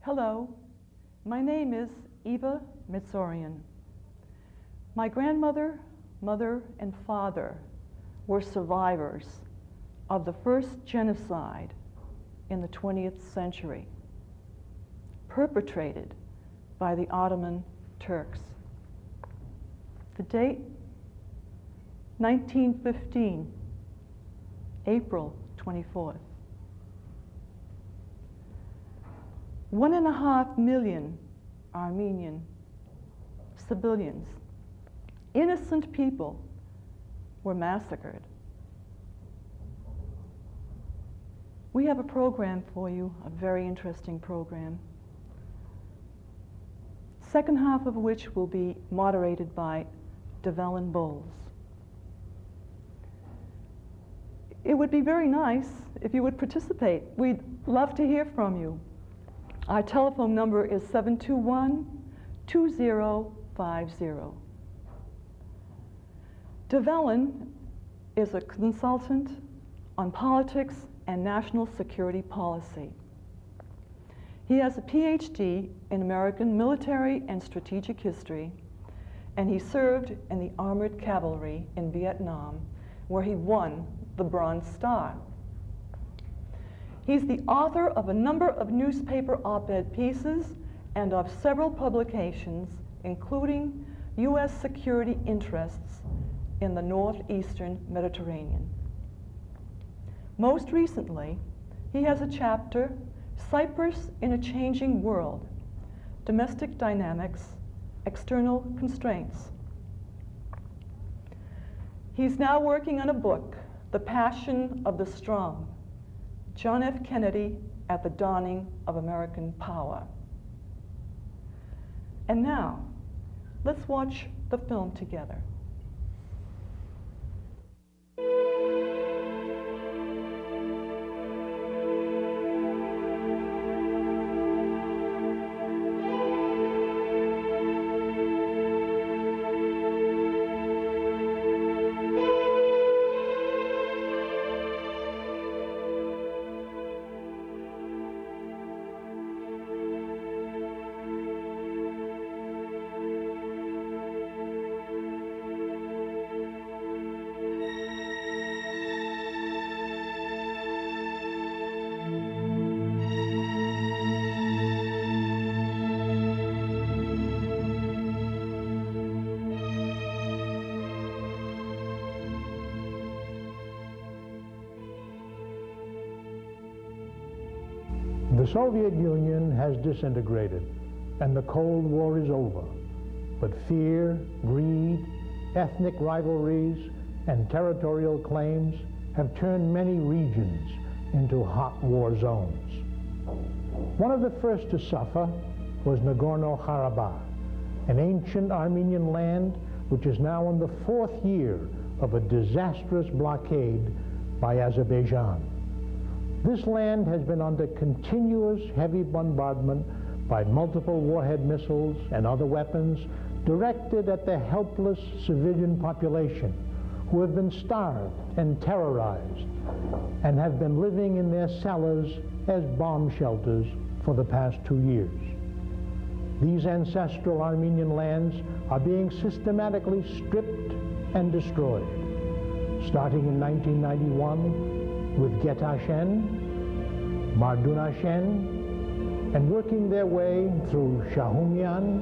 Hello, my name is Eva Mitsorian. My grandmother, mother, and father were survivors of the first genocide in the 20th century, perpetrated by the Ottoman Turks. The date, 1915, April 24th. 1.5 million Armenian civilians, innocent people, were massacred. We have a program for you, a very interesting program, second half of which will be moderated by Devellen Bowles. It would be very nice if you would participate. We'd love to hear from you. Our telephone number is 721-2050. Devellen is a consultant on politics and national security policy. He has a PhD in American military and strategic history, and he served in the Armored Cavalry in Vietnam, where he won the Bronze Star. He's the author of a number of newspaper op-ed pieces and of several publications, including U.S. security interests in the northeastern Mediterranean. Most recently, he has a chapter, Cyprus in a Changing World, Domestic Dynamics, External Constraints. He's now working on a book, The Passion of the Strong, John F. Kennedy at the Dawning of American Power. And now, let's watch the film together. The Soviet Union has disintegrated, and the Cold War is over. But fear, greed, ethnic rivalries, and territorial claims have turned many regions into hot war zones. One of the first to suffer was Nagorno-Karabakh, an ancient Armenian land which is now in the 4th year of a disastrous blockade by Azerbaijan. This land has been under continuous heavy bombardment by multiple warhead missiles and other weapons directed at the helpless civilian population who have been starved and terrorized and have been living in their cellars as bomb shelters for the past 2 years. These ancestral Armenian lands are being systematically stripped and destroyed, starting in 1991 with Getashen, Mardunashen, and working their way through Shahumyan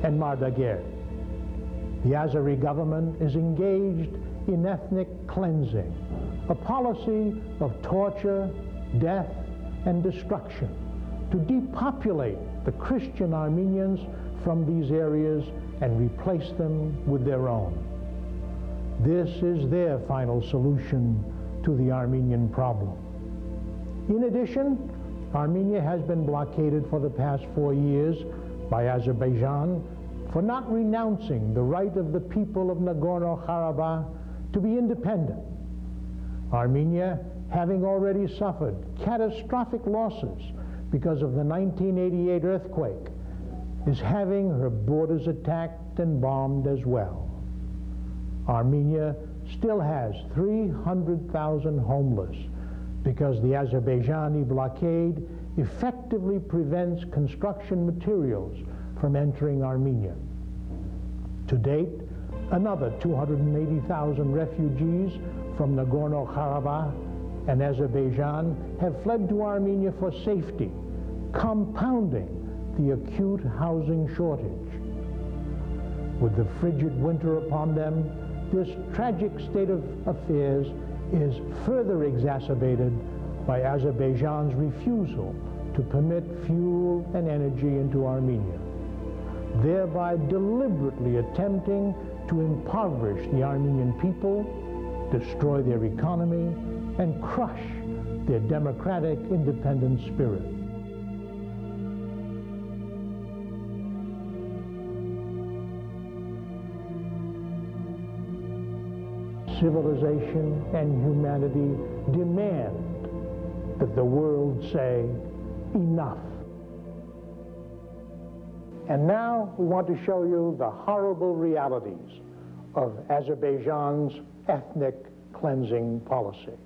and Mardaguer. The Azeri government is engaged in ethnic cleansing, a policy of torture, death, and destruction to depopulate the Christian Armenians from these areas and replace them with their own. This is their final solution to the Armenian problem. In addition, Armenia has been blockaded for the past 4 years by Azerbaijan for not renouncing the right of the people of Nagorno-Karabakh to be independent. Armenia, having already suffered catastrophic losses because of the 1988 earthquake, is having her borders attacked and bombed as well. Armenia still has 300,000 homeless, because the Azerbaijani blockade effectively prevents construction materials from entering Armenia. To date, another 280,000 refugees from Nagorno-Karabakh and Azerbaijan have fled to Armenia for safety, compounding the acute housing shortage. With the frigid winter upon them, this tragic state of affairs is further exacerbated by Azerbaijan's refusal to permit fuel and energy into Armenia, thereby deliberately attempting to impoverish the Armenian people, destroy their economy, and crush their democratic independent spirit. Civilization and humanity demand that the world say, enough. And now we want to show you the horrible realities of Azerbaijan's ethnic cleansing policy.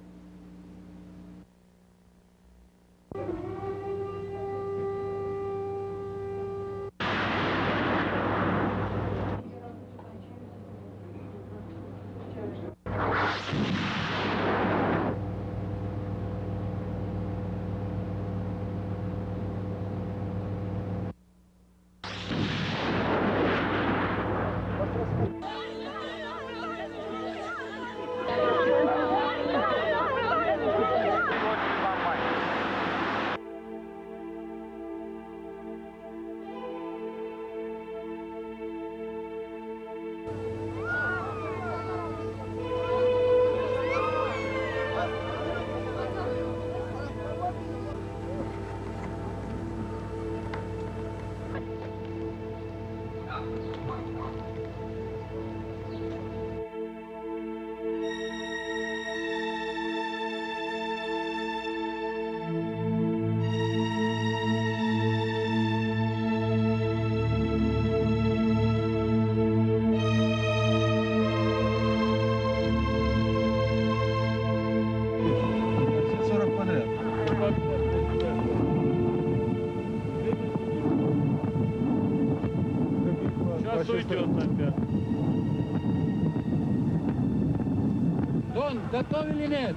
Дон, готов или нет?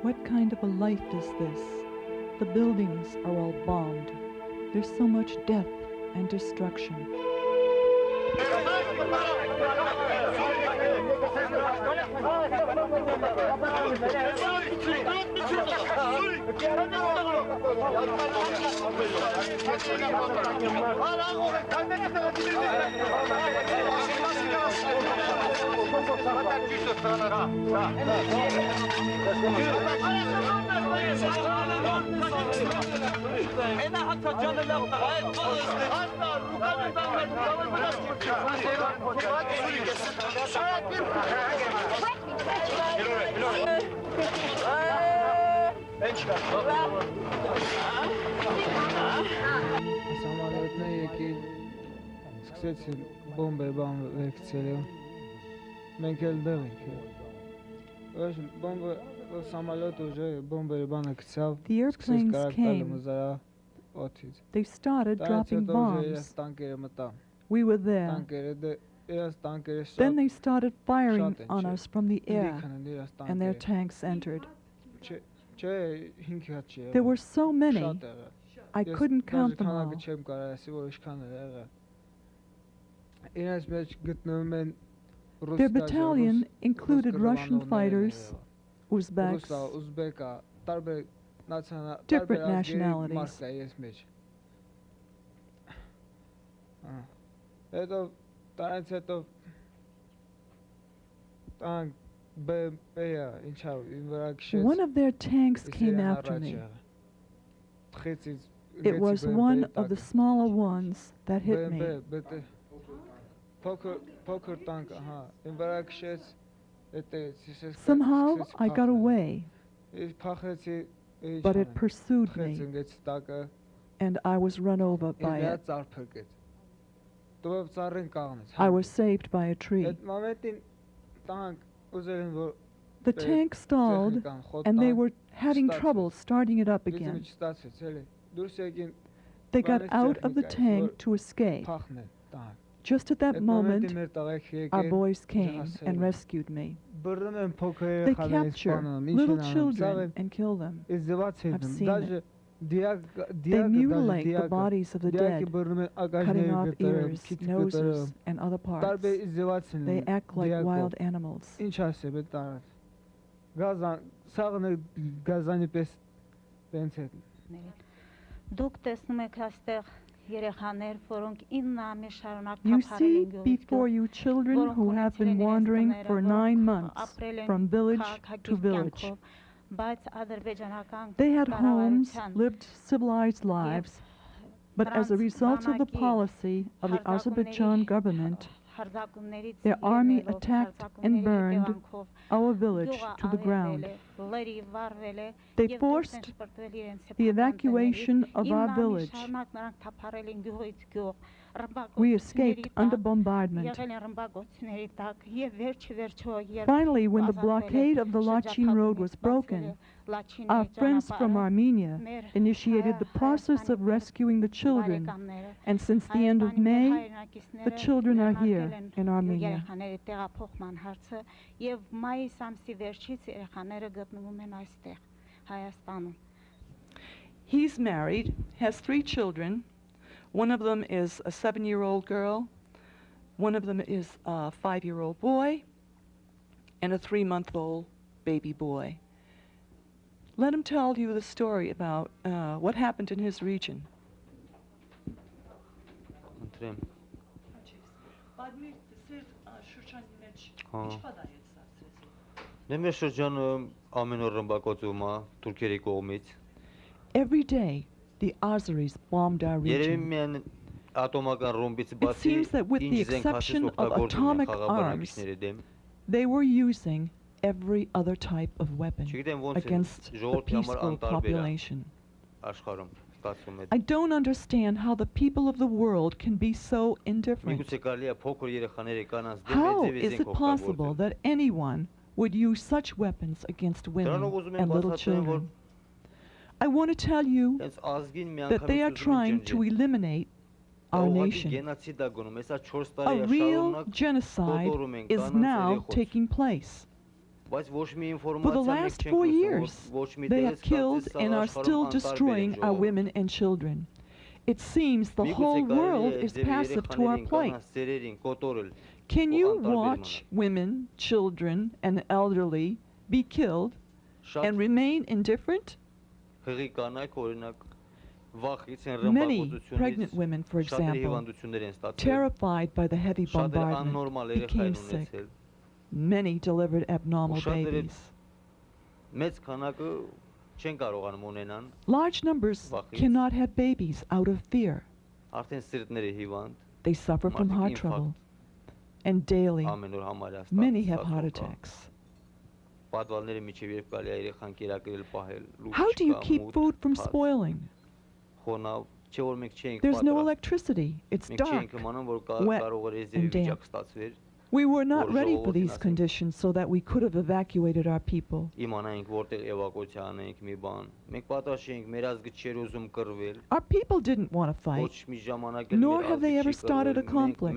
What kind of a life is this? The buildings are all bombed. There's so much death and destruction. Самолетն է եկել, սկսեցին բոմբերբան վերքցել, մենք էլ դեղ ենք, самолет уже бомберբանը գցավ, The airplanes came օթից։ They started Դրանից dropping հետո իրաց bombs. տանկերը մտան։ We were there. Տանկերը դե իրաց տանկերը Then շատ they started firing Shot on and us from the air, դիքան են իրաց and their տանկերը։ tanks entered. Չէ, 5 հատ չի There եղել։ were so many, Շատ եղել։ I Ես couldn't count դաժե them քանակը all. չեմ կարող ասի, որ ինչքան է եղել։ Իրաց մեջ գտնվում են Their battalion included Russian fighters, Uzbeks, Uzbeka, տարբեր different տարբեր ազգերի nationalities. մարդ կա ես մեջ։ Հետո տարած հետո տանկ բեյա ինչա վրա քշեց։ One of their tanks came after me. It was one of the smaller ones that hit me. Poker tank, վրա քշեց, Somehow I got away, but it pursued me, and I was run over by it. I was saved by a tree. The tank stalled, and they were having trouble starting it up again. They got out of the tank to escape. Just at that moment, our boys came and rescued me. They capture little children and kill them. I've seen it. They mutilate the bodies of the dead, cutting off ears, noses, and other parts. They act like wild animals. Դուք տեսնում եք այստեղ երեխաներ, որոնք 9 ամիս շարունակ You թափարել see են գյուղից before you children who have been wandering for 9 months from village to village. Բայց ադրբեջանական They had homes, կառավարության lived civilized lives, but as a result of the policy of the Azerbaijan government, հարձակումներից their army ելնելով, attacked and հարձակումների burned հետևանքով our village գյուղը to the ground. ավերվել է, լրի վառվել է, They եւ forced դուրս են շպրտվել իրենց the սեփական evacuation տներից, of our 9 ամիս village. շարունակ նրանք թափարել են գյուղից գյուղ, We escaped under bombardment. եղել են ռմբակոծությունների տակ, եւ վերջը երբ Finally, when the ազատվել է blockade of the Lachin road was broken, our friends from Armenia initiated the process of rescuing the children, and since the end of May, the children are here in Armenia. երեխաների տեղափոխման հարցը եւ մայիս ամսի վերջից երեխաները գտնվում են այստեղ Հայաստանում. He's married, has 3 children. One of them is a 7-year-old girl, one of them is a 5-year-old boy, and a 3-month-old baby boy. Let him tell you the story about what happened in his region. Every day, the Azeris bombed our region. It seems that with the exception of atomic arms, they were using every other type of weapon against the peaceful population. I don't understand how the people of the world can be so indifferent. How is it possible that anyone would use such weapons against women and little children? I want to tell you that they are trying to eliminate our nation. A real genocide is now taking place. For the last 4 years, they have killed and are still destroying our women and children. It seems the whole world is passive to our plight. Can you watch women, children, and elderly be killed and remain indifferent? Many pregnant women, for example, terrified by the heavy bombardment, became sick. Many delivered abnormal babies. Large numbers cannot have babies out of fear. They suffer from heart trouble. And daily, many have heart attacks. How do you keep food from spoiling? There's no electricity. It's dark, wet, and damp. We were not ready for these conditions so that we could have evacuated our people. Our people didn't want to fight, nor have they ever started a conflict.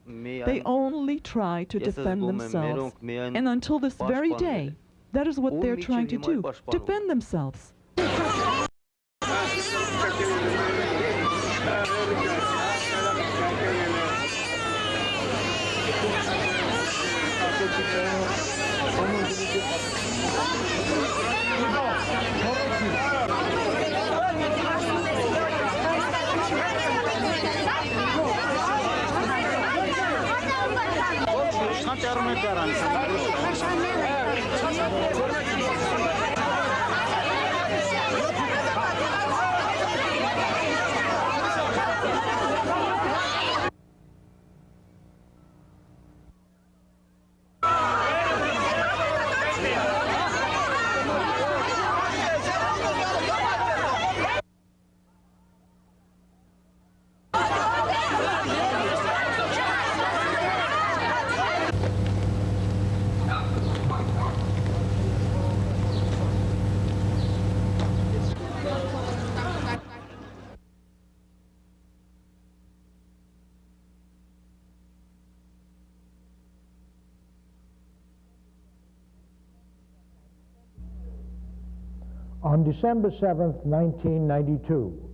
They only try to defend themselves. And until this very day, that is what they're trying to do, defend themselves. On December 7th, 1992,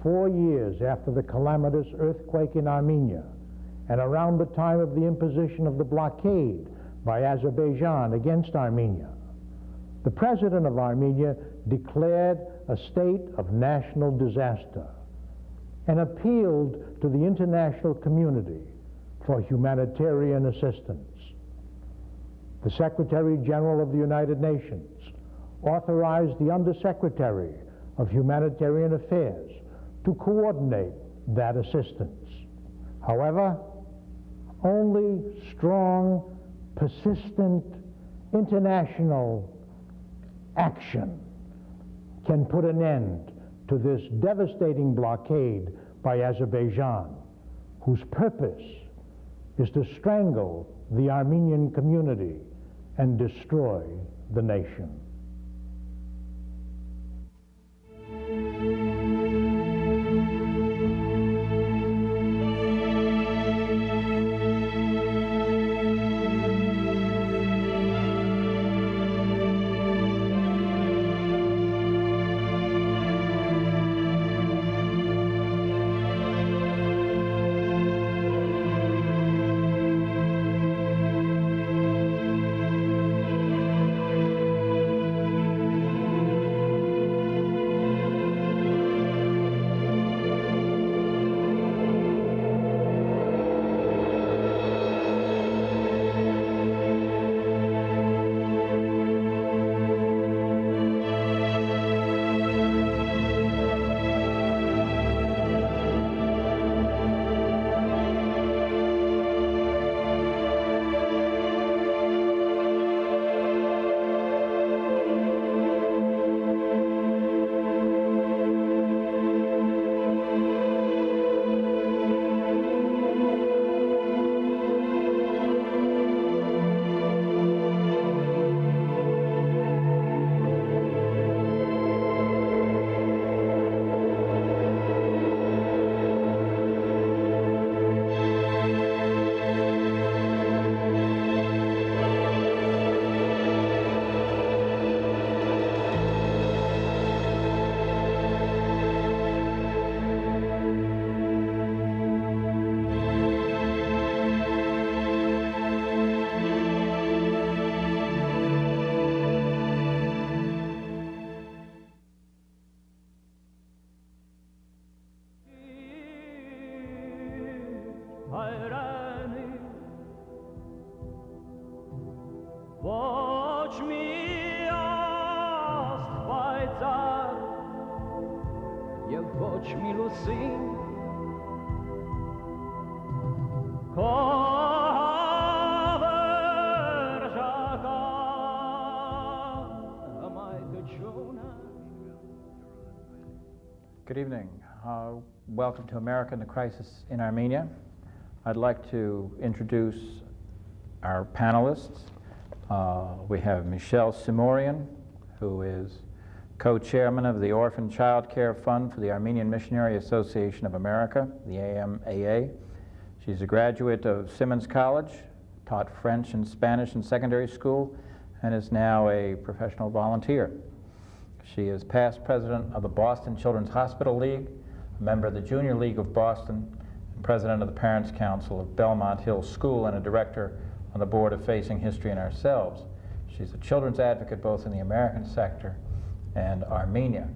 4 years after the calamitous earthquake in Armenia, and around the time of the imposition of the blockade by Azerbaijan against Armenia, the president of Armenia declared a state of national disaster and appealed to the international community for humanitarian assistance. The Secretary General of the United Nations authorized the Undersecretary of Humanitarian Affairs to coordinate that assistance. However, only strong, persistent international action can put an end to this devastating blockade by Azerbaijan, whose purpose is to strangle the Armenian community and destroy the nation. Good evening. Welcome to America and the Crisis in Armenia. I'd like to introduce our panelists. We have Michel Simorian, who is co-chairman of the Orphan Child Care Fund for the Armenian Missionary Association of America, the AMAA. She's a graduate of Simmons College, taught French and Spanish in secondary school, and is now a professional volunteer. She is past president of the Boston Children's Hospital League, a member of the Junior League of Boston, and president of the Parents' Council of Belmont Hill School, and a director on the board of Facing History and Ourselves. She's a children's advocate both in the American sector and Armenia.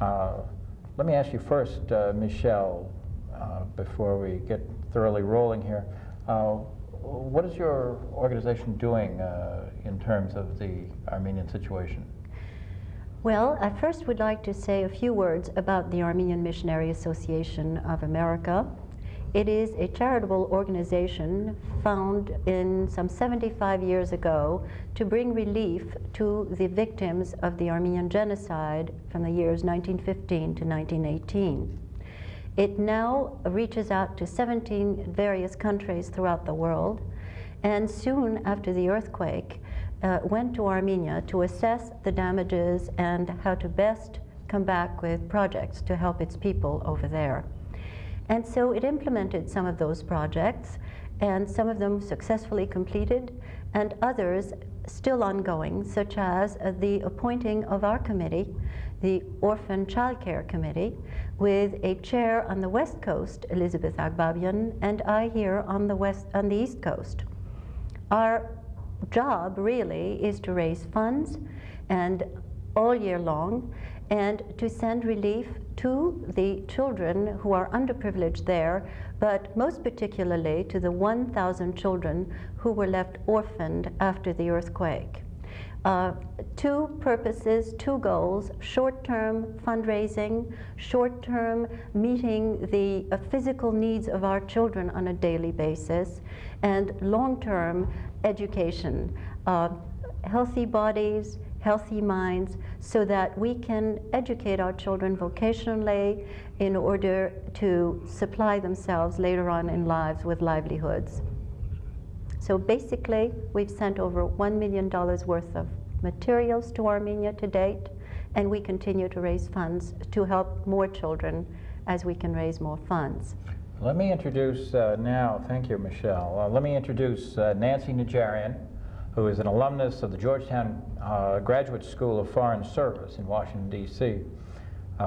Let me ask you first, Michel, before we get thoroughly rolling here, what is your organization doing in terms of the Armenian situation? Well, I first would like to say a few words about the Armenian Missionary Association of America. It is a charitable organization founded in some 75 years ago to bring relief to the victims of the Armenian genocide from the years 1915 to 1918. It now reaches out to 17 various countries throughout the world, and soon after the earthquake, went to Armenia to assess the damages and how to best come back with projects to help its people over there. And so it implemented some of those projects, and some of them successfully completed, and others still ongoing, such as the appointing of our committee, the Orphan Child Care Committee, with a chair on the West Coast, Elizabeth Agbabian, and I here on the East Coast. Our job really is to raise funds and all year long, and to send relief to the children who are underprivileged there, but most particularly to the 1,000 children who were left orphaned after the earthquake. Two purposes, two goals: short-term fundraising, short-term meeting the physical needs of our children on a daily basis, and long-term education, healthy bodies, healthy minds, so that we can educate our children vocationally in order to supply themselves later on in lives with livelihoods. So basically, we've sent over $1 million worth of materials to Armenia to date, and we continue to raise funds to help more children as we can raise more funds. Let me introduce now, thank you, Michel. Let me introduce Nancy Najarian, who is an alumnus of the Georgetown Graduate School of Foreign Service in Washington, D.C.,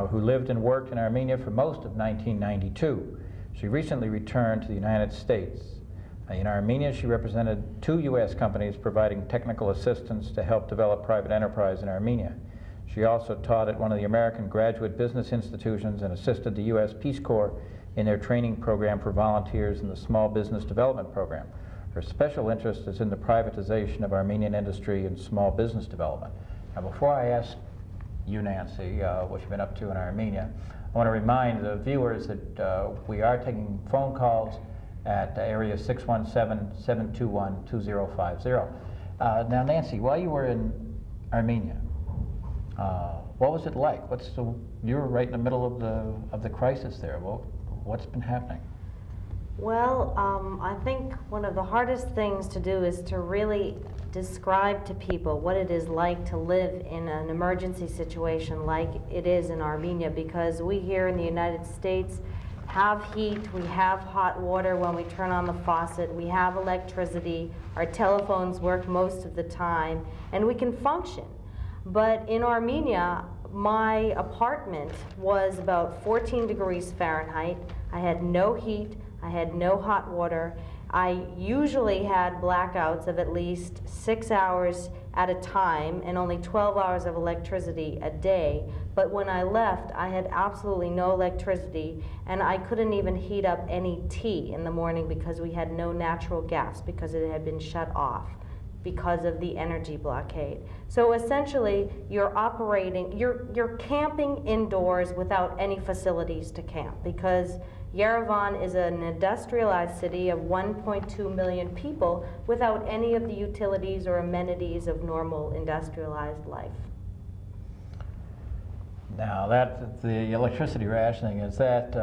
who lived and worked in Armenia for most of 1992. She recently returned to the United States. In Armenia, she represented 2 U.S. companies providing technical assistance to help develop private enterprise in Armenia. She also taught at one of the American graduate business institutions and assisted the U.S. Peace Corps in their training program for volunteers in the Small Business Development Program. Her special interest is in the privatization of Armenian industry and small business development. Now, before I ask you, Nancy, what you've been up to in Armenia, I want to remind the viewers that we are taking phone calls at area 617-721-2050. Now, Nancy, while you were in Armenia, what was it like? You were right in the middle of the crisis there. What's been happening? Well, I think one of the hardest things to do is to really describe to people what it is like to live in an emergency situation like it is in Armenia, because we here in the United States have heat, we have hot water when we turn on the faucet, we have electricity, our telephones work most of the time, and we can function. But in Armenia, my apartment was about 14 degrees Fahrenheit. I had no heat, I had no hot water. I usually had blackouts of at least 6 hours at a time and only 12 hours of electricity a day. But when I left, I had absolutely no electricity, and I couldn't even heat up any tea in the morning because we had no natural gas because it had been shut off because of the energy blockade. So essentially, you're camping indoors without any facilities to camp, because Yerevan is an industrialized city of 1.2 million people without any of the utilities or amenities of normal industrialized life. Now, the electricity rationing, is that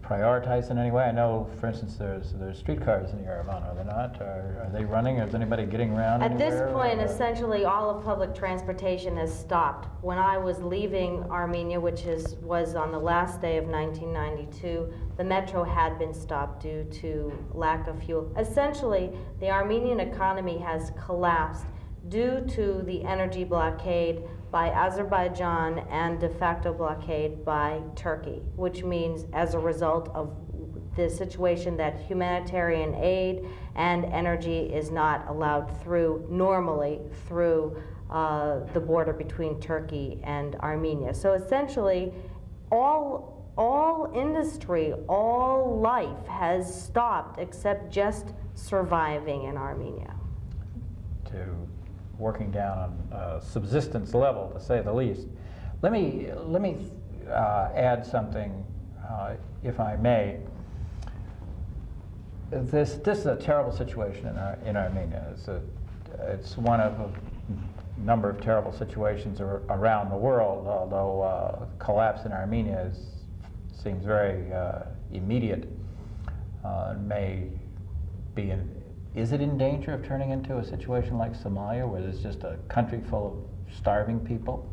prioritized in any way? I know, for instance, there's streetcars in Yerevan, are there not? Are they running? Is anybody getting around At this anywhere, point, or? essentially, all of public transportation has stopped. When I was leaving Armenia, which was on the last day of 1992, the metro had been stopped due to lack of fuel. Essentially, the Armenian economy has collapsed due to the energy blockade by Azerbaijan and de facto blockade by Turkey, which means as a result of the situation that humanitarian aid and energy is not allowed through normally through the border between Turkey and Armenia. So essentially, all industry, all life has stopped except just surviving in Armenia. To working down on a subsistence level, to say the least. Let me add something, if I may. This is a terrible situation in Armenia. It's one of a number of terrible situations around the world, although collapse in Armenia seems very immediate. May be is it in danger of turning into a situation like Somalia, where there's just a country full of starving people?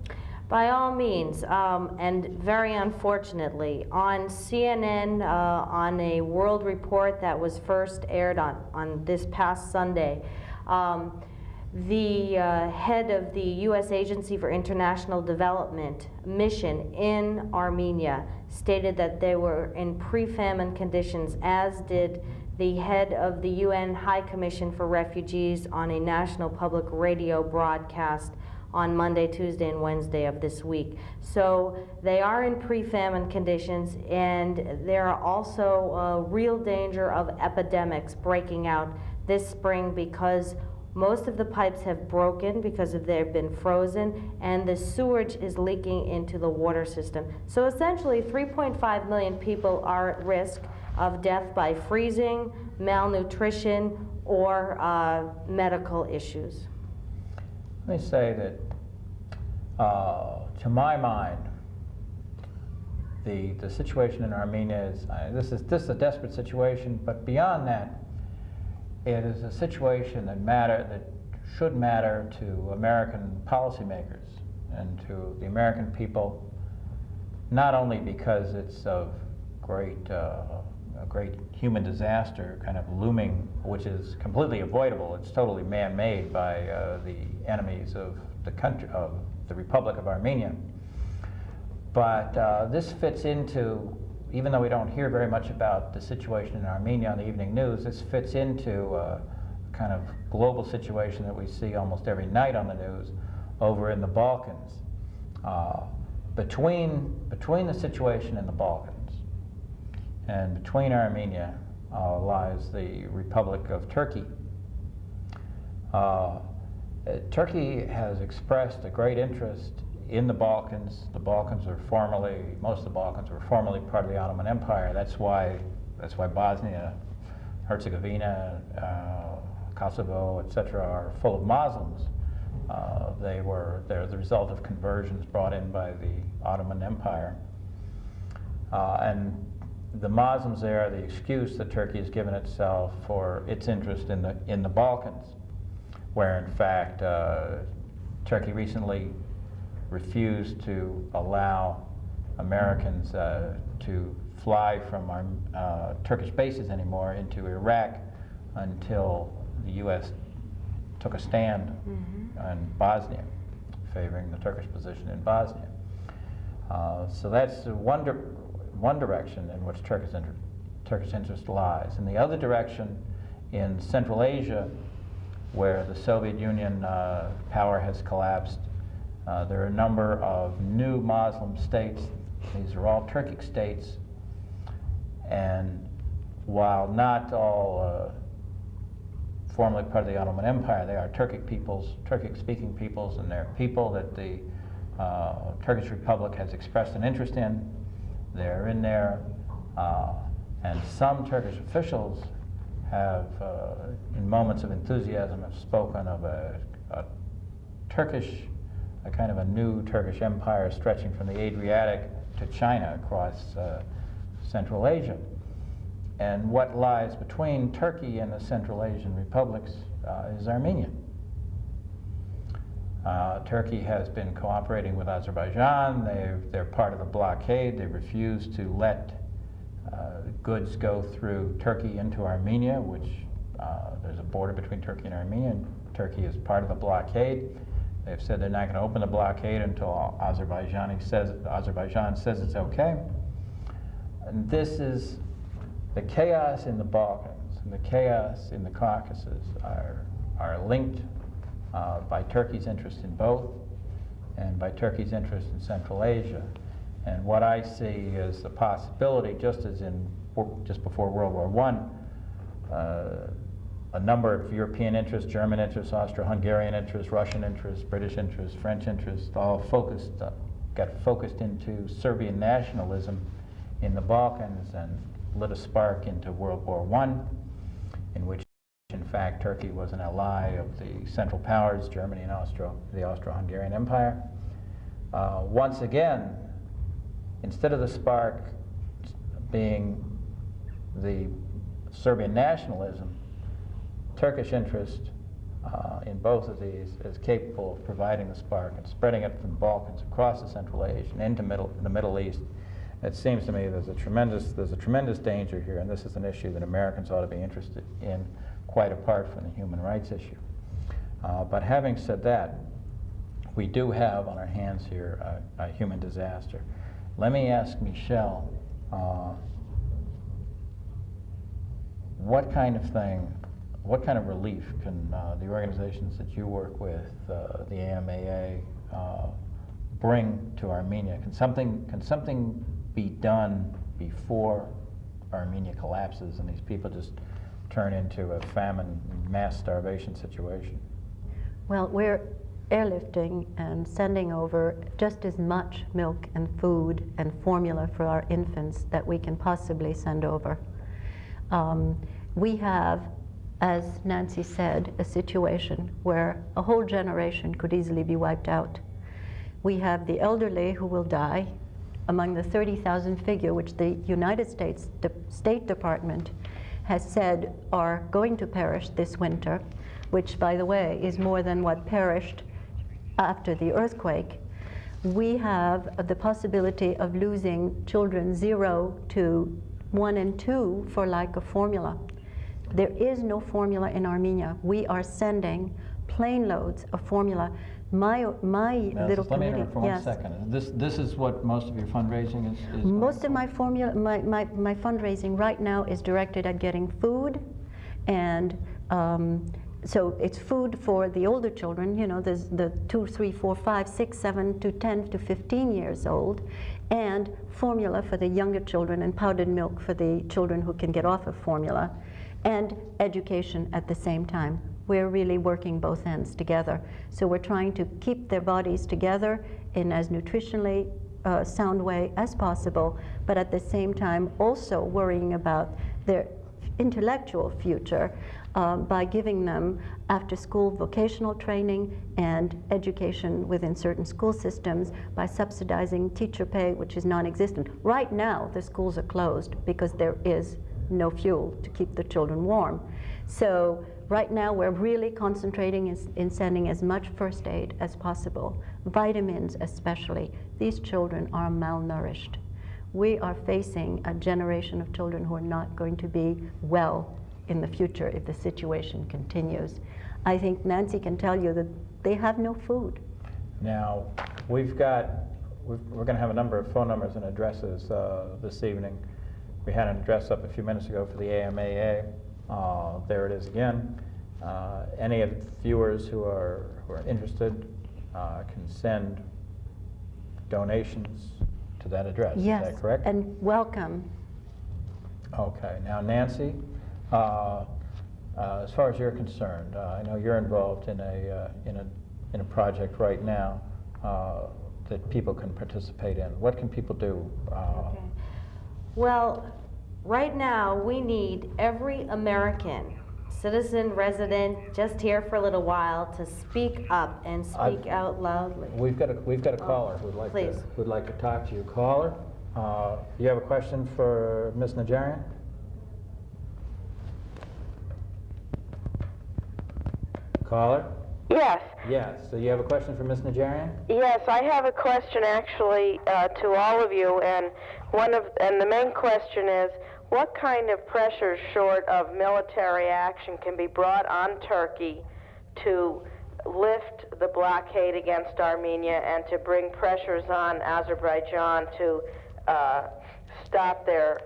By all means, and very unfortunately, on CNN, on a world report that was first aired on this past Sunday, the head of the U.S. Agency for International Development mission in Armenia stated that they were in pre-famine conditions, as did the head of the UN High Commission for Refugees on a national public radio broadcast on Monday, Tuesday, and Wednesday of this week. So they are in pre-famine conditions, and there are also a real danger of epidemics breaking out this spring because most of the pipes have broken because they've been frozen, and the sewage is leaking into the water system. So essentially, 3.5 million people are at risk of death by freezing, malnutrition, or medical issues. Let me say that, to my mind, the situation in Armenia is this is a desperate situation, but beyond that, it is a situation that should matter to American policymakers and to the American people, not only because it's of a great human disaster kind of looming, which is completely avoidable. It's totally man-made by the enemies of the country, of the Republic of Armenia. But this fits into, even though we don't hear very much about the situation in Armenia on the evening news, this fits into a kind of global situation that we see almost every night on the news over in the Balkans. Between the situation in the Balkans and between Armenia lies the Republic of Turkey. Turkey has expressed a great interest in the Balkans. The Balkans are most of the Balkans were formerly part of the Ottoman Empire. That's why Bosnia, Herzegovina, Kosovo, etc., are full of Muslims. They're the result of conversions brought in by the Ottoman Empire. And the Muslims there are the excuse that Turkey has given itself for its interest in the Balkans, where in fact Turkey recently refused to allow Americans to fly from Turkish bases anymore into Iraq until the U.S. took a stand in Bosnia, favoring the Turkish position in Bosnia. So that's one direction in which Turkish interest lies. In the other direction, in Central Asia, where the Soviet Union power has collapsed, there are a number of new Muslim states. These are all Turkic states, and while not all formerly part of the Ottoman Empire, they are Turkic-speaking peoples, and they're people that the Turkish Republic has expressed an interest in. They're in there, and some Turkish officials have, in moments of enthusiasm, have spoken of a kind of a new Turkish empire stretching from the Adriatic to China across Central Asia. And what lies between Turkey and the Central Asian republics is Armenia. Turkey has been cooperating with Azerbaijan. They're part of the blockade. They refuse to let goods go through Turkey into Armenia, which there's a border between Turkey and Armenia, and Turkey is part of the blockade. They've said they're not going to open the blockade until Azerbaijan says it's okay. And this is the chaos in the Balkans and the chaos in the Caucasus are linked by Turkey's interest in both and by Turkey's interest in Central Asia. And what I see is the possibility, just before World War I, a number of European interests, German interests, Austro-Hungarian interests, Russian interests, British interests, French interests, all got focused into Serbian nationalism in the Balkans and lit a spark into World War I, in which, in fact, Turkey was an ally of the Central Powers, Germany and the Austro-Hungarian Empire. Once again, instead of the spark being the Serbian nationalism, Turkish interest in both of these is capable of providing the spark and spreading it from the Balkans across the Central Asia and into the Middle East. It seems to me there's a tremendous danger here, and this is an issue that Americans ought to be interested in, quite apart from the human rights issue. But having said that, we do have on our hands here a human disaster. Let me ask Michelle, what kind of relief can the organizations that you work with, the AMAA, bring to Armenia? Can something be done before Armenia collapses and these people just turn into a famine, mass starvation situation? Well, we're airlifting and sending over just as much milk and food and formula for our infants that we can possibly send over. We have, as Nancy said, a situation where a whole generation could easily be wiped out. We have the elderly who will die, among the 30,000 figure which the United States State Department has said are going to perish this winter, which, by the way, is more than what perished after the earthquake. We have the possibility of losing children 0 to 1 and 2 for lack of formula. There is no formula in Armenia. We are sending plane loads of formula. My little committee. Let me interrupt for 1 second. This is what most of your fundraising is most of my formula, my fundraising right now is directed at getting food, and so it's food for the older children. You know, there's the 2, 3, 4, 5, 6, 7 to 10 to 15 years old, and formula for the younger children and powdered milk for the children who can get off of formula, and education at the same time. We're really working both ends together. So we're trying to keep their bodies together in as nutritionally sound way as possible, but at the same time also worrying about their intellectual future by giving them after-school vocational training and education within certain school systems, by subsidizing teacher pay, which is non-existent. Right now, the schools are closed because there is no fuel to keep the children warm. So right now, we're really concentrating in sending as much first aid as possible, vitamins especially. These children are malnourished. We are facing a generation of children who are not going to be well in the future if the situation continues. I think Nancy can tell you that they have no food. Now, we're going to have a number of phone numbers and addresses this evening. We had an address up a few minutes ago for the AMAA. There it is again. Any of the viewers who are interested can send donations to that address. Yes, is that correct? And welcome. Okay. Now, Nancy, as far as you're concerned, I know you're involved in a project right now that people can participate in. What can people do? Okay. Well, right now we need every American, citizen, resident, just here for a little while, to speak up and speak out loudly. We've got a caller who'd like to talk to you. Caller, You have a question for Ms. Najarian? Caller? Yes. Yes. So you have a question for Ms. Najarian? Yes, I have a question actually to all of you, and the main question is, what kind of pressures short of military action can be brought on Turkey to lift the blockade against Armenia and to bring pressures on Azerbaijan to stop their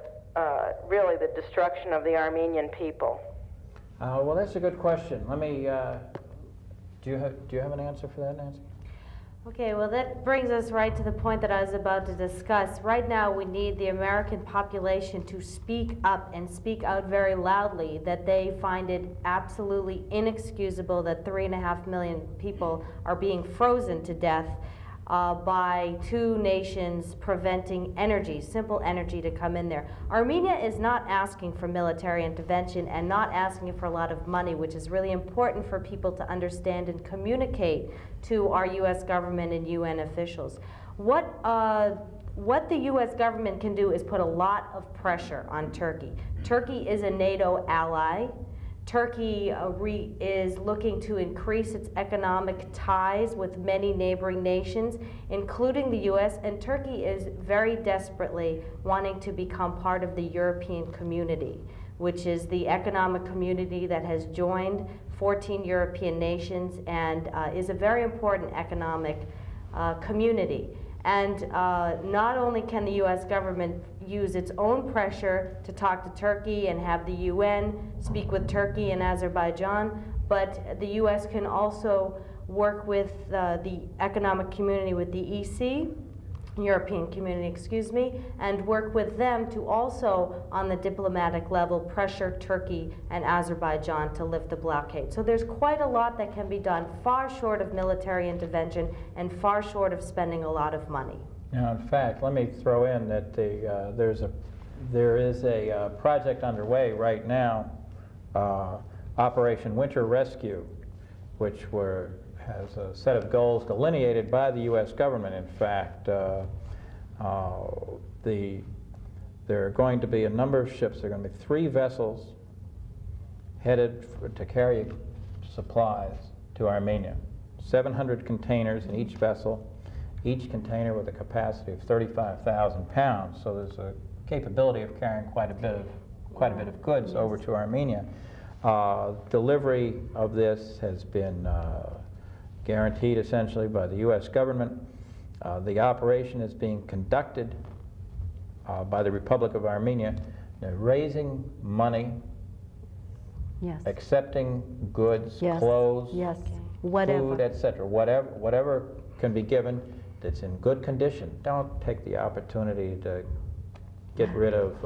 really the destruction of the Armenian people? Well, that's a good question. Let me. Do you have an answer for that, Nancy? Okay, well that brings us right to the point that I was about to discuss. Right now we need the American population to speak up and speak out very loudly that they find it absolutely inexcusable that 3.5 million people are being frozen to death by two nations preventing energy, simple energy, to come in there. Armenia is not asking for military intervention and not asking for a lot of money, which is really important for people to understand and communicate to our U.S. government and UN officials. What the U.S. government can do is put a lot of pressure on Turkey. Turkey is a NATO ally. Turkey is looking to increase its economic ties with many neighboring nations, including the U.S., and Turkey is very desperately wanting to become part of the European community, which is the economic community that has joined 14 European nations and is a very important economic community. And not only can the U.S. government use its own pressure to talk to Turkey and have the UN speak with Turkey and Azerbaijan, but the U.S. can also work with the economic community, with the EC, European community, excuse me, and work with them to also, on the diplomatic level, pressure Turkey and Azerbaijan to lift the blockade. So there's quite a lot that can be done, far short of military intervention and far short of spending a lot of money. Now, in fact, let me throw in that there is a project underway right now, Operation Winter Rescue, which has a set of goals delineated by the U.S. government. In fact, there are going to be a number of ships. There are going to be 3 vessels headed to carry supplies to Armenia. 700 containers in each vessel, each container with a capacity of 35,000 pounds. So there's a capability of carrying quite a bit of goods over to Armenia. Delivery of this has been guaranteed essentially by the U.S. government. The operation is being conducted by the Republic of Armenia, raising money, Yes. accepting goods, Yes. clothes, Yes. Whatever. food, etc. Whatever can be given that's in good condition. Don't take the opportunity to get rid of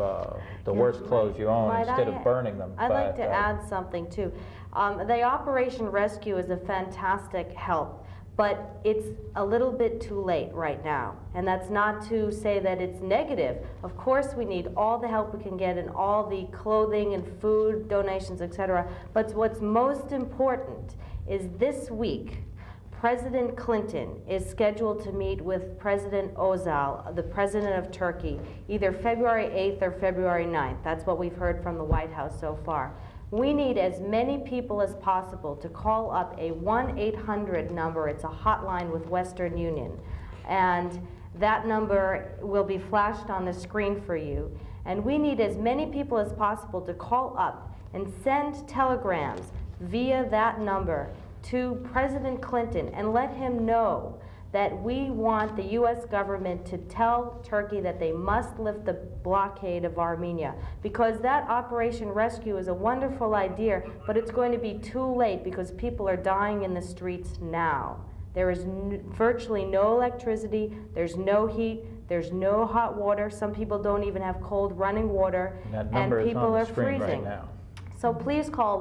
the worst clothes you own instead of burning them. I'd like to add something too. The Operation Rescue is a fantastic help, but it's a little bit too late right now. And that's not to say that it's negative. Of course we need all the help we can get and all the clothing and food donations, etc. But what's most important is this week, President Clinton is scheduled to meet with President Özal, the president of Turkey, either February 8th or February 9th. That's what we've heard from the White House so far. We need as many people as possible to call up a 1-800 number. It's a hotline with Western Union. And that number will be flashed on the screen for you. And we need as many people as possible to call up and send telegrams via that number to President Clinton and let him know that we want the U.S. government to tell Turkey that they must lift the blockade of Armenia, because that Operation Rescue is a wonderful idea, but it's going to be too late because people are dying in the streets now. There is virtually no electricity, there's no heat, there's no hot water. Some people don't even have cold running water, and people are freezing. Right now. So please call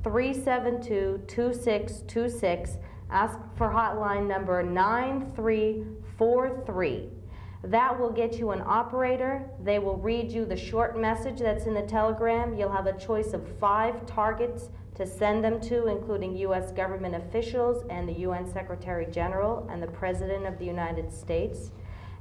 1-800-372-2626. Ask for hotline number 9343. That will get you an operator. They will read you the short message that's in the telegram. You'll have a choice of 5 targets to send them to, including U.S. government officials and the UN Secretary General and the President of the United States.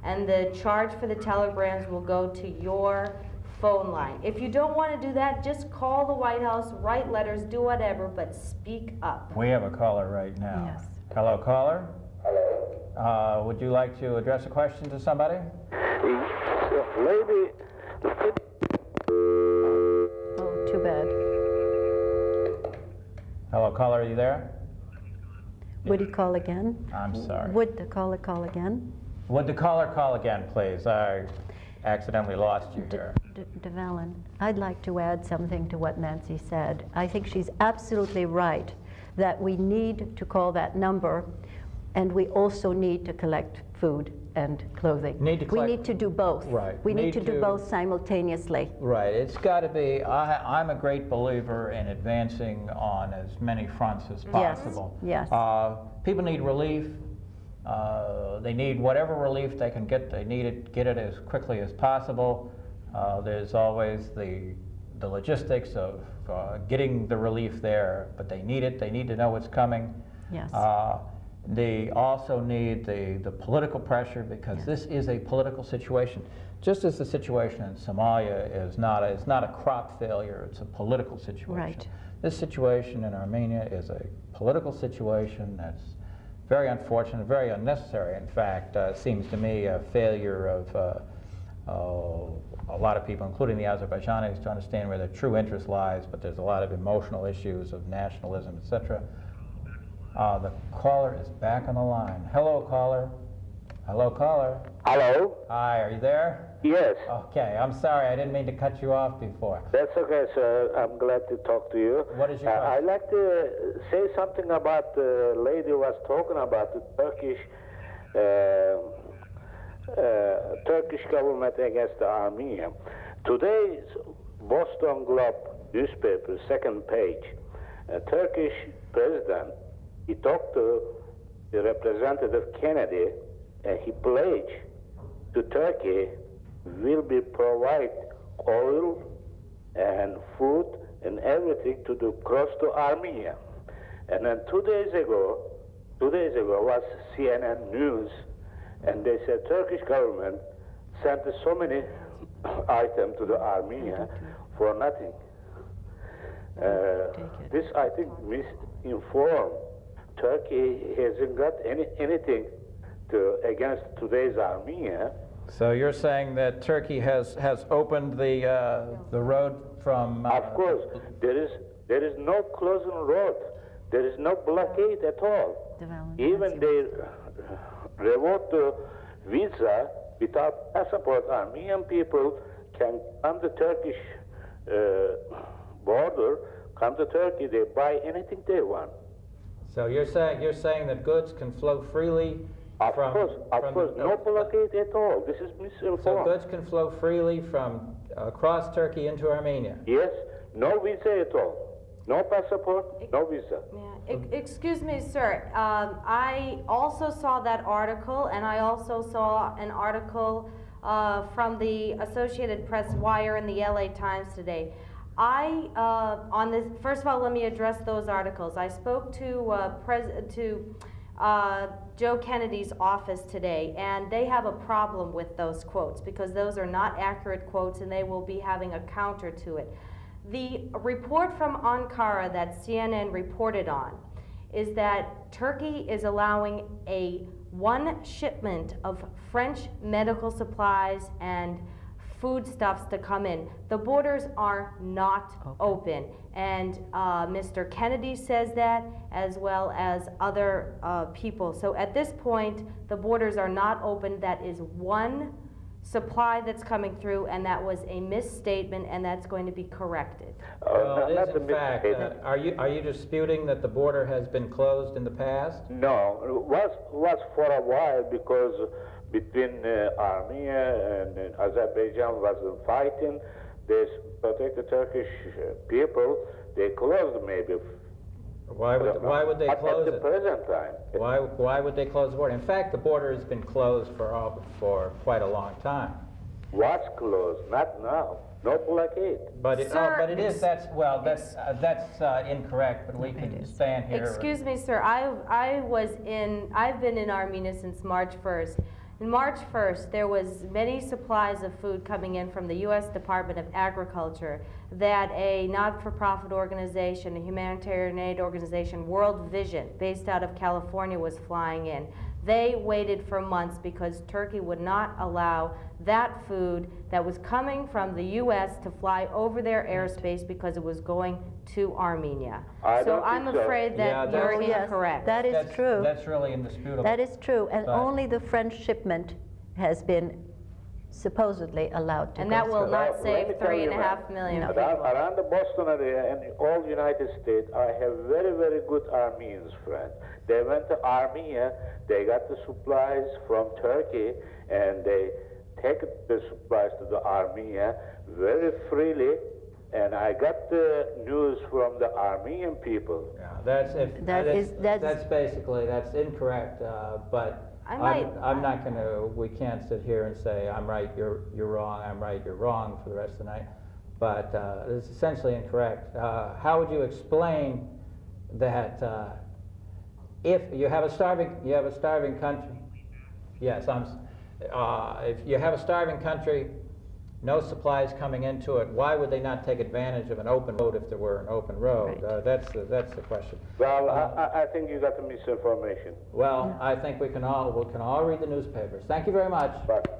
and the charge for the telegrams will go to your phone line. If you don't want to do that, just call the White House, write letters, do whatever, but speak up. We have a caller right now. Yes. Hello, caller. Hello. Would you like to address a question to somebody? Lady. Oh, too bad. Hello, caller, are you there? Would he call again? I'm sorry. Would the caller call again? Would the caller call again, please? I accidentally lost you here. DeValin, I'd like to add something to what Nancy said. I think she's absolutely right that we need to call that number, and we also need to collect food and clothing. We need to do both. Right. We need to do both simultaneously. Right. It's got to be, I'm a great believer in advancing on as many fronts as possible. Yes. People need relief. They need whatever relief they can get. They need it, get it as quickly as possible. There's always the logistics of getting the relief there, but they need it. They need to know it's coming. Yes. They also need the political pressure, because this is a political situation. Just as the situation in Somalia is not a crop failure, it's a political situation. Right. This situation in Armenia is a political situation that's very unfortunate, very unnecessary. In fact, it seems to me a failure of a lot of people, including the Azerbaijanis, to understand where their true interest lies, but there's a lot of emotional issues of nationalism, etc. The caller is back on the line. Hello, caller. Hello, caller. Hello? Hi, are you there? Yes. Okay, I'm sorry, I didn't mean to cut you off before. That's okay, sir. I'm glad to talk to you. What is your question? I'd like to say something about the lady who was talking about the Turkish government against Armenia. Today's Boston Globe newspaper, second page, a Turkish president, he talked to the representative Kennedy, and he pledged to Turkey will be provide oil and food and everything to do cross to Armenia. And then 2 days ago was CNN News, and they said Turkish government sent so many items to the Armenia for nothing. This, I think, misinformed. Turkey hasn't got anything against today's Armenia. So you're saying that Turkey has opened the road from... Of course, there is no closing road. There is no blockade at all. Even they revoke the visa without passport. Armenian people can come to Turkish border, come to Turkey, they buy anything they want. So you're saying that goods can flow freely Of course, no blockade at all. This is misinformed. So goods can flow freely from across Turkey into Armenia? Yes, no visa at all. No passport, no visa. Yeah. Excuse me, sir. I also saw that article, and I also saw an article from the Associated Press Wire in the LA Times today. On this, first of all, let me address those articles. I spoke to Joe Kennedy's office today, and they have a problem with those quotes because those are not accurate quotes, and they will be having a counter to it. The report from Ankara that CNN reported on is that Turkey is allowing one shipment of French medical supplies and foodstuffs to come in. The borders are not open, and Mr. Kennedy says that, as well as other people. So at this point, the borders are not open. That is one supply that's coming through, and that was a misstatement, and that's going to be corrected. Well, it is in fact. Are you disputing that the border has been closed in the past? No, it was for a while because between Armenia and Azerbaijan was fighting. They protect the Turkish people. They closed maybe. Why would they close it? At the present time. Why would they close the border? In fact, the border has been closed for quite a long time. Was closed, not now. No blockade. But it is. That's incorrect. But we can stand here. Excuse me, sir. I've been in Armenia since March 1st, In March 1st, there was many supplies of food coming in from the U.S. Department of Agriculture that a not-for-profit organization, a humanitarian aid organization, World Vision, based out of California, was flying in. They waited for months because Turkey would not allow that food that was coming from the U.S. to fly over their airspace because it was going to Armenia. So I'm afraid that you're incorrect. That is true. That's really indisputable. That is true, and But only the French shipment has been supposedly allowed to And go that will through. not Let save me tell you, 3.5 million ma'am, people. around the Boston area and all the United States, I have very, very good Armenians friends. They went to Armenia, they got the supplies from Turkey, and they take the supplies to the Armenia very freely. And I got the news from the Armenian people. Yeah, that's basically, that's incorrect, but I'm not going to, we can't sit here and say, I'm right, you're wrong, I'm right, you're wrong for the rest of the night. But it's essentially incorrect. How would you explain that if you have a starving country, yes, if you have a starving country, no supplies coming into it, why would they not take advantage of an open road if there were an open road? Right. That's the question. Well, I think you got the misinformation. Well, I think we can all read the newspapers. Thank you very much.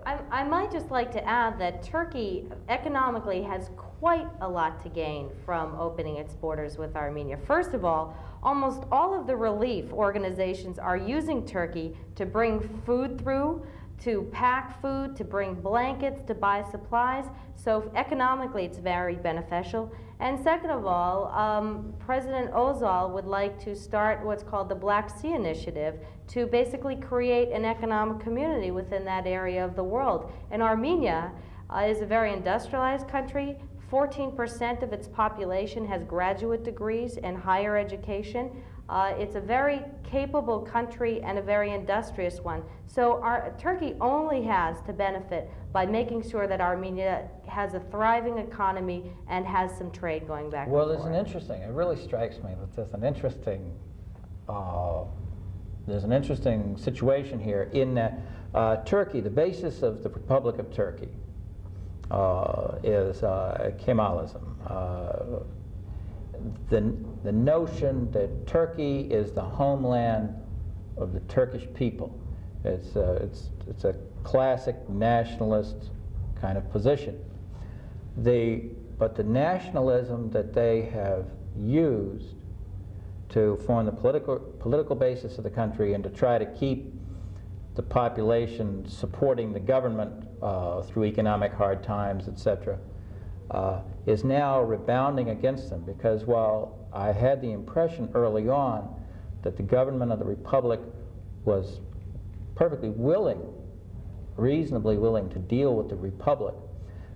I might just like to add that Turkey economically has quite a lot to gain from opening its borders with Armenia. First of all, almost all of the relief organizations are using Turkey to bring food through, to pack food, to bring blankets, to buy supplies. So economically it's very beneficial. And second of all, President Özal would like to start what's called the Black Sea Initiative to basically create an economic community within that area of the world. And Armenia is a very industrialized country. 14% of its population has graduate degrees and higher education. It's a very capable country and a very industrious one. So Turkey only has to benefit by making sure that Armenia has a thriving economy and has some trade going back and forth. Well, it really strikes me that there's an interesting situation here in that Turkey, the basis of the Republic of Turkey is Kemalism. The notion that Turkey is the homeland of the Turkish people. It's a classic nationalist kind of position. But the nationalism that they have used to form the political basis of the country and to try to keep the population supporting the government through economic hard times, etc., is now rebounding against them, because while I had the impression early on that the government of the Republic was perfectly willing, reasonably willing to deal with the Republic,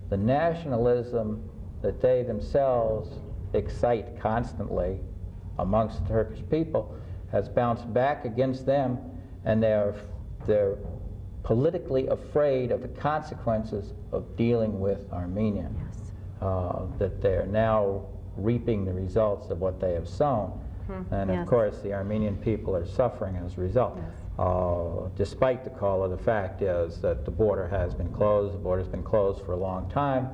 the nationalism that they themselves excite constantly amongst the Turkish people has bounced back against them, and they're politically afraid of the consequences of dealing with Armenia. Yes. That they're now reaping the results of what they have sown. And Yes. of course, the Armenian people are suffering as a result. Yes. Despite the call, the fact is that the border has been closed. The border's been closed for a long time.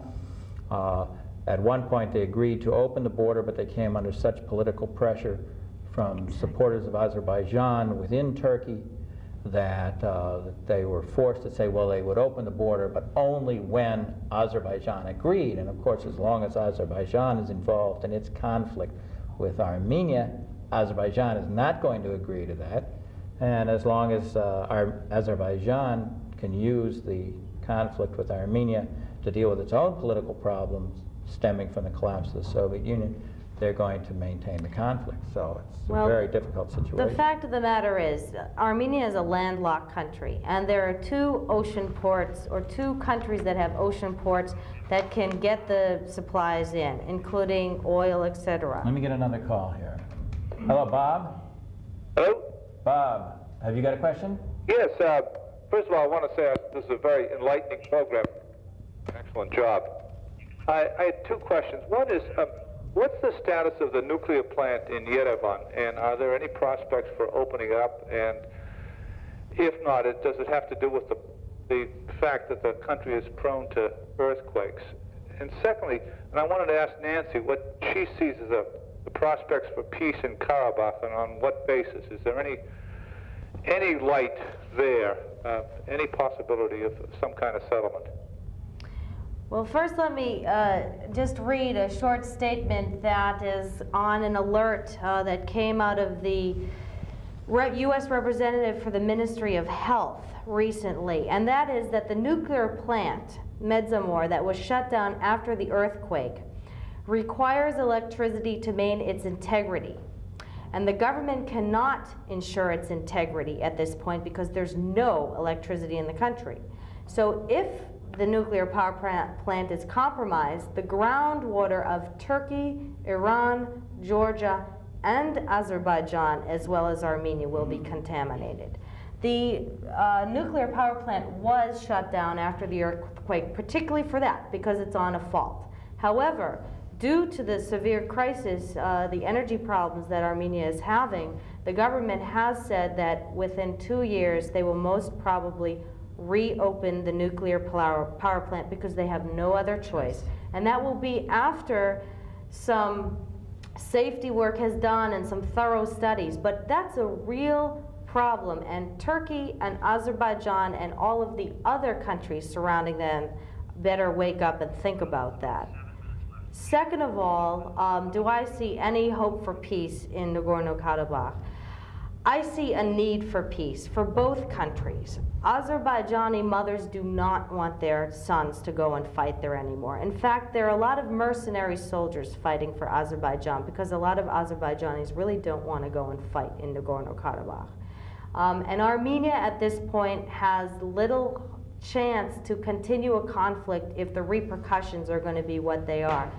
At one point, they agreed to open the border, but they came under such political pressure from supporters of Azerbaijan within Turkey that they were forced to say, well, they would open the border, but only when Azerbaijan agreed. And of course, as long as Azerbaijan is involved in its conflict with Armenia, Azerbaijan is not going to agree to that. And as long as Azerbaijan can use the conflict with Armenia to deal with its own political problems stemming from the collapse of the Soviet Union, they're going to maintain the conflict. So it's a very difficult situation. The fact of the matter is, Armenia is a landlocked country, and there are two ocean ports, or two countries that have ocean ports that can get the supplies in, including oil, etc. Let me get another call here. Hello, Bob? Hello? Bob, have you got a question? Yes. First of all, I want to say this is a very enlightening program. Excellent job. I had two questions. One is, what's the status of the nuclear plant in Yerevan, and are there any prospects for opening it up? And if not, does it have to do with the the fact that the country is prone to earthquakes? And secondly, and I wanted to ask Nancy what she sees as the prospects for peace in Karabakh, and on what basis? Is there any light there, any possibility of some kind of settlement? Well, first let me just read a short statement that is on an alert that came out of the U.S. representative for the Ministry of Health recently, and that is that the nuclear plant, Medzamor, that was shut down after the earthquake, requires electricity to maintain its integrity. And the government cannot ensure its integrity at this point because there's no electricity in the country. So if the nuclear power plant is compromised, the groundwater of Turkey, Iran, Georgia, and Azerbaijan, as well as Armenia, will be contaminated. The nuclear power plant was shut down after the earthquake, particularly for that, because it's on a fault. However, due to the severe crisis, the energy problems that Armenia is having, the government has said that within 2 years they will most probably reopen the nuclear power plant because they have no other choice. And that will be after some safety work has done and some thorough studies. But that's a real problem, and Turkey and Azerbaijan and all of the other countries surrounding them better wake up and think about that. Second of all, do I see any hope for peace in Nagorno-Karabakh? I see a need for peace for both countries. Azerbaijani mothers do not want their sons to go and fight there anymore. In fact, there are a lot of mercenary soldiers fighting for Azerbaijan because a lot of Azerbaijanis really don't want to go and fight in Nagorno-Karabakh. And Armenia at this point has little chance to continue a conflict if the repercussions are going to be what they are.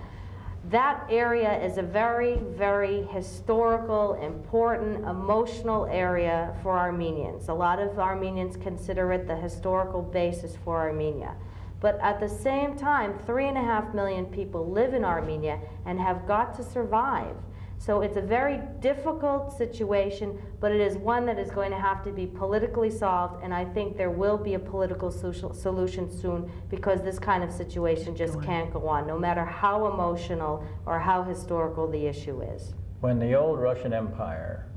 That area is a very, very historical, important, emotional area for Armenians. A lot of Armenians consider it the historical basis for Armenia. But at the same time, 3.5 million people live in Armenia and have got to survive. So it's a very difficult situation, but it is one that is going to have to be politically solved, and I think there will be a political solution soon, because this kind of situation just can't go on, no matter how emotional or how historical the issue is. When the old Russian Empire,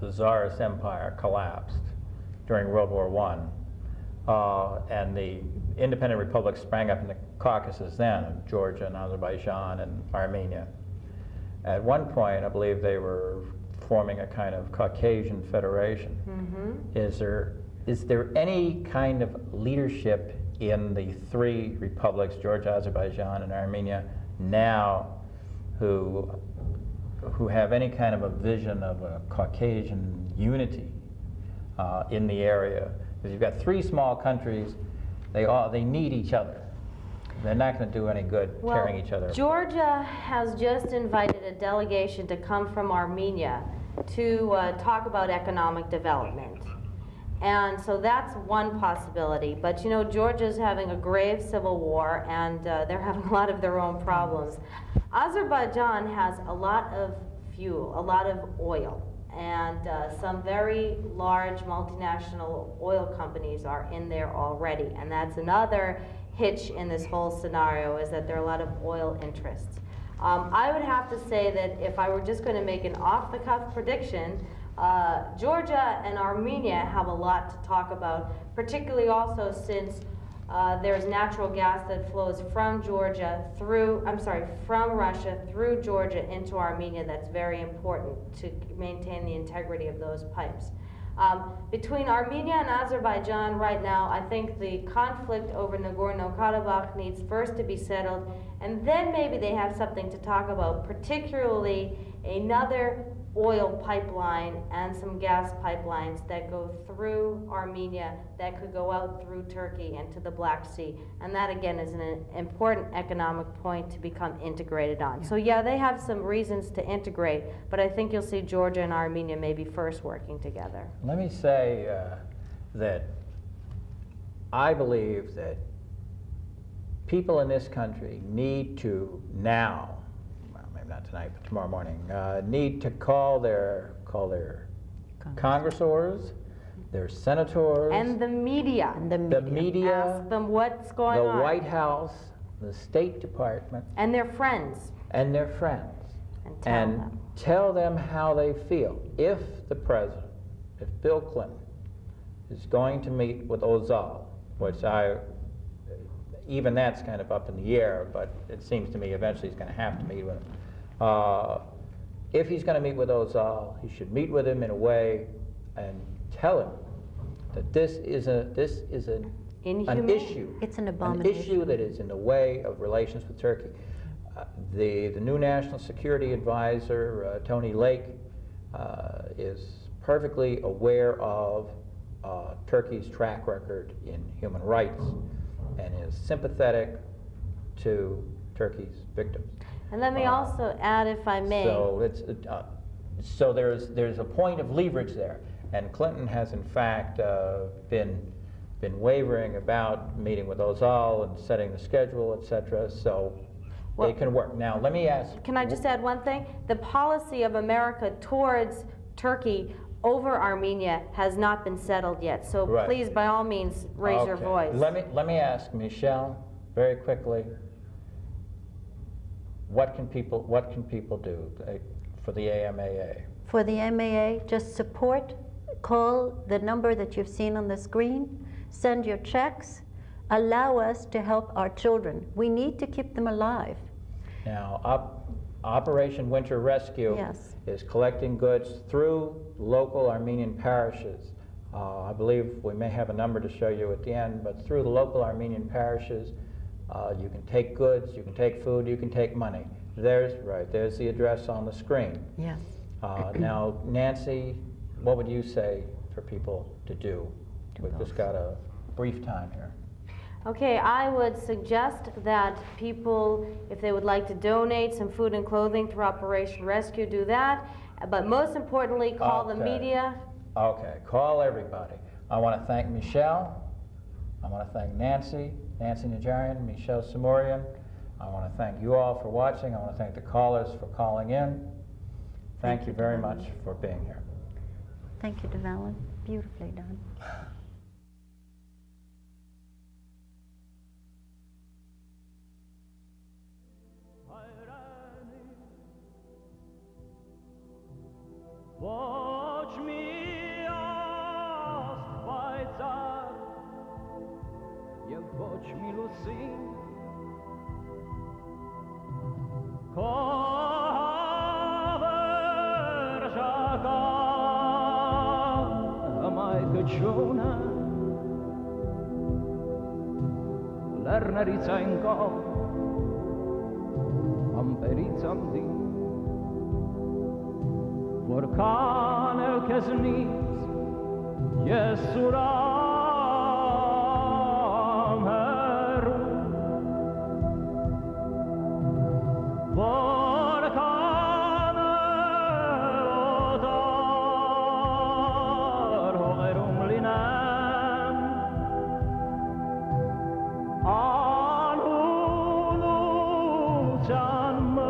the Tsarist Empire, collapsed during World War I, and the independent republics sprang up in the Caucasus then, of Georgia and Azerbaijan and Armenia. At one point, I believe they were forming a kind of Caucasian federation. Mm-hmm. Is there any kind of leadership in the three republics, Georgia, Azerbaijan, and Armenia, now who have any kind of a vision of a Caucasian unity in the area? Because you've got three small countries, they need each other. They're not going to do any good tearing each other apart. Georgia has just invited a delegation to come from Armenia to talk about economic development. And so that's one possibility. But you know, Georgia's having a grave civil war, and they're having a lot of their own problems. Azerbaijan has a lot of fuel, a lot of oil, and some very large multinational oil companies are in there already. And that's another hitch in this whole scenario, is that there are a lot of oil interests. I would have to say that if I were just going to make an off-the-cuff prediction, Georgia and Armenia have a lot to talk about, particularly also since there's natural gas that flows from Russia through Georgia into Armenia. That's very important to maintain the integrity of those pipes. Between Armenia and Azerbaijan right now, I think the conflict over Nagorno-Karabakh needs first to be settled, and then maybe they have something to talk about, particularly another oil pipeline and some gas pipelines that go through Armenia that could go out through Turkey and to the Black Sea. And that, again, is an important economic point to become integrated on. So yeah, they have some reasons to integrate, but I think you'll see Georgia and Armenia maybe first working together. Let me say that I believe that people in this country need to now, not tonight, but tomorrow morning, need to call their congressors, their senators, and the media. the media, Ask them what's going the on. White House, the State Department, And their friends. and their friends, And tell them how they feel. If the president, if Bill Clinton, is going to meet with Ozal, which even that's kind of up in the air, but it seems to me eventually he's going to have to meet with him. If he's going to meet with Ozal, he should meet with him in a way and tell him that this is an issue. It's an An abomination. issue that is in the way of relations with Turkey. The new National Security Advisor, Tony Lake, is perfectly aware of Turkey's track record in human rights and is sympathetic to Turkey's victims. And let me also add, if I may. So there's a point of leverage there, and Clinton has in fact been wavering about meeting with Ozal and setting the schedule, etc. So it can work. Now let me ask. Can I just add one thing? The policy of America towards Turkey over Armenia has not been settled yet. So Right. please, by all means, raise your Okay. voice. Let me ask Michelle very quickly. What can people do for the AMAA? For the MAA, just support, call the number that you've seen on the screen, send your checks, allow us to help our children. We need to keep them alive. Now, Operation Winter Rescue Yes. is collecting goods through local Armenian parishes. I believe we may have a number to show you at the end, but through the local Armenian parishes, you can take goods, you can take food, you can take money. There's the address on the screen. Yes. Now, Nancy, what would you say for people to do? We've just got a brief time here. Okay, I would suggest that people, if they would like to donate some food and clothing through Operation Rescue, do that. But most importantly, call the Okay. media. Okay, call everybody. I want to thank Michelle. I want to thank Nancy Najarian, Michelle Simorian. I want to thank you all for watching. I want to thank the callers for calling in. Thank you very much for being here. Thank you, Devalen. Beautifully done. Watch me ask by Tsar, you watch me Lucy. Cover Jaka, my Kachona, Lerneritza in Go, Amperitzamdi. Որքան էլ քեզնից ես ուրամ հեռու, որքան էլ օտար հողերում լինեմ, անհունության մեջ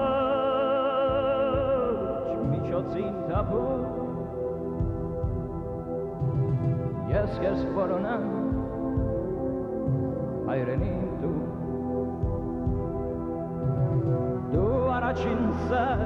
միջոցին թափում, ես քեզ որոնեմ, հայրենիմ դու առաջին սեր